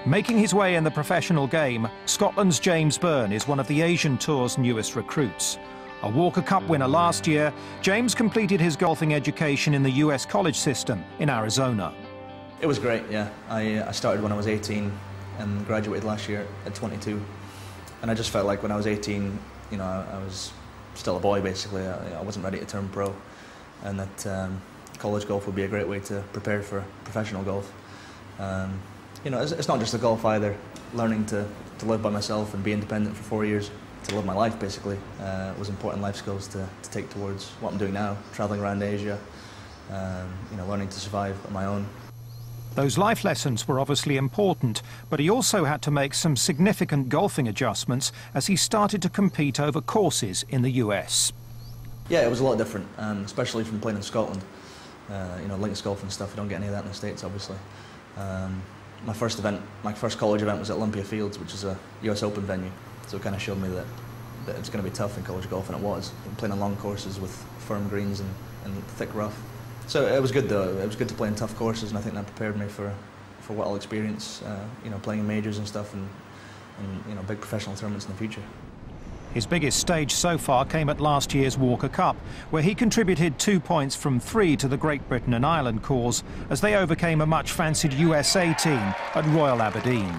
Making his way in the professional game, Scotland's James Byrne is one of the Asian Tour's newest recruits. A Walker Cup winner last year, James completed his golfing education in the US college system in Arizona. It was great, yeah. I started when I was 18 and graduated last year at 22. And I just felt like when I was 18, you know, I was still a boy basically. I wasn't ready to turn pro. And that college golf would be a great way to prepare for professional golf. You know, it's not just the golf either. Learning to live by myself and be independent for 4 years, to live my life basically, was important life skills to take towards what I'm doing now, traveling around Asia, you know, learning to survive on my own. Those life lessons were obviously important, but he also had to make some significant golfing adjustments as he started to compete over courses in the US. Yeah, it was a lot different, especially from playing in Scotland. You know, links golf and stuff, you don't get any of that in the States, obviously. My first college event was at Olympia Fields, which is a US Open venue, so it kind of showed me that it's going to be tough in college golf, and it was. Playing on long courses with firm greens and thick rough. So it was good though, it was good to play in tough courses, and I think that prepared me for what I'll experience, you know, playing in majors and stuff, and you know, big professional tournaments in the future. His biggest stage so far came at last year's Walker Cup, where he contributed 2 points from 3 to the Great Britain and Ireland cause as they overcame a much-fancied USA team at Royal Aberdeen.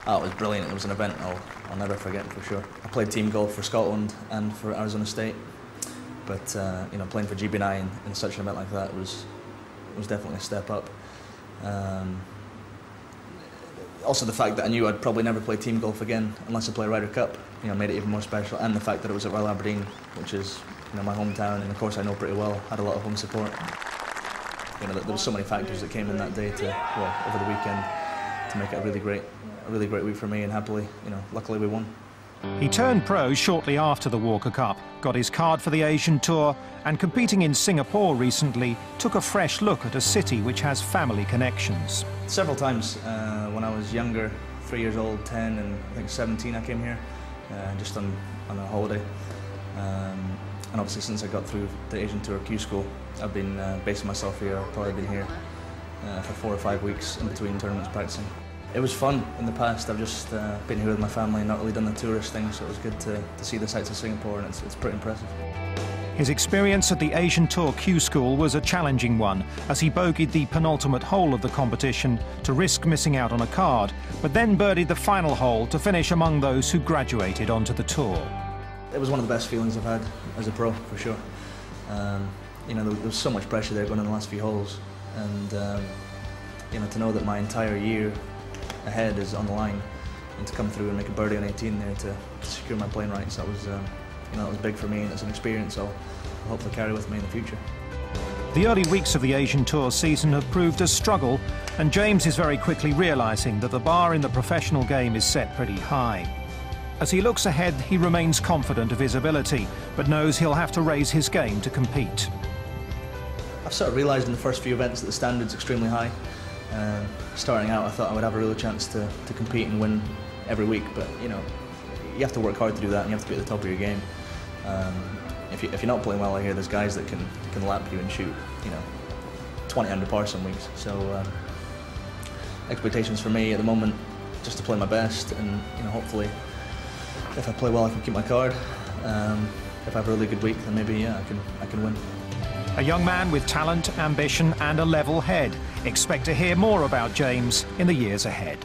Oh, it was brilliant. It was an event I'll never forget for sure. I played team golf for Scotland and for Arizona State, but you know, playing for GB9 in such an event like that was definitely a step up. Also, the fact that I knew I'd probably never play team golf again unless I play Ryder Cup, you know, made it even more special. And the fact that it was at Royal Aberdeen, which is, you know, my hometown, and of course I know pretty well, had a lot of home support. You know, there was so many factors that came in that day over the weekend to make it a really great week for me, and happily, you know, luckily we won. He turned pro shortly after the Walker Cup, got his card for the Asian Tour, and competing in Singapore recently, took a fresh look at a city which has family connections. Several times when I was younger, 3 years old, 10, and I think 17, I came here just on a holiday. And obviously since I got through the Asian Tour Q School, I've been basing myself here. I've probably been here for 4 or 5 weeks in between tournaments practicing. It was fun in the past. I've just been here with my family and not really done the tourist thing, so it was good to see the sights of Singapore, and it's pretty impressive. His experience at the Asian Tour Q School was a challenging one, as he bogeyed the penultimate hole of the competition to risk missing out on a card, but then birdied the final hole to finish among those who graduated onto the tour. It was one of the best feelings I've had as a pro, for sure. You know, there was so much pressure there going in the last few holes, and you know, to know that my entire year ahead is on the line, and to come through and make a birdie on 18 there to secure my playing rights, that was, you know, that was big for me, and it's an experience I'll hopefully carry with me in the future. The early weeks of the Asian Tour season have proved a struggle, and James is very quickly realising that the bar in the professional game is set pretty high. As he looks ahead, he remains confident of his ability, but knows he'll have to raise his game to compete. I've sort of realised in the first few events that the standard's extremely high. Starting out, I thought I would have a real chance to compete and win every week, but you know, you have to work hard to do that, and you have to be at the top of your game. If you're not playing well, I hear there's guys that can lap you and shoot, you know, 20 under par some weeks. So expectations for me at the moment, just to play my best, and you know, hopefully, if I play well, I can keep my card. If I have a really good week, then maybe yeah, I can win. A young man with talent, ambition and a level head. Expect to hear more about James in the years ahead.